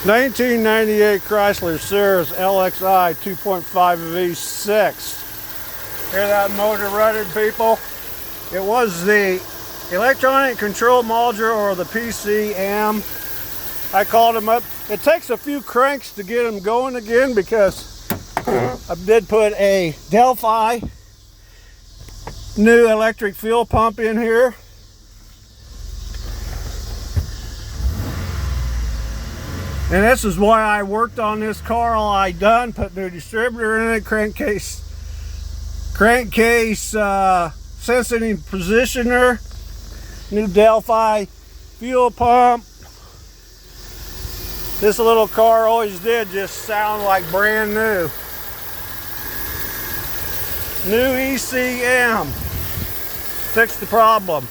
1998 Chrysler Cirrus LXI 2.5 V6. Hear that motor running, people? It was the electronic control module, or the ECM. I called him up. It takes a few cranks to get him going again, because I did put a Delphi new electric fuel pump in here. And this is why I worked on this car all I done. Put new distributor in it, crankcase sensing positioner, new Delphi fuel pump. This little car always did just sound like brand new. New ECM. Fixed the problem.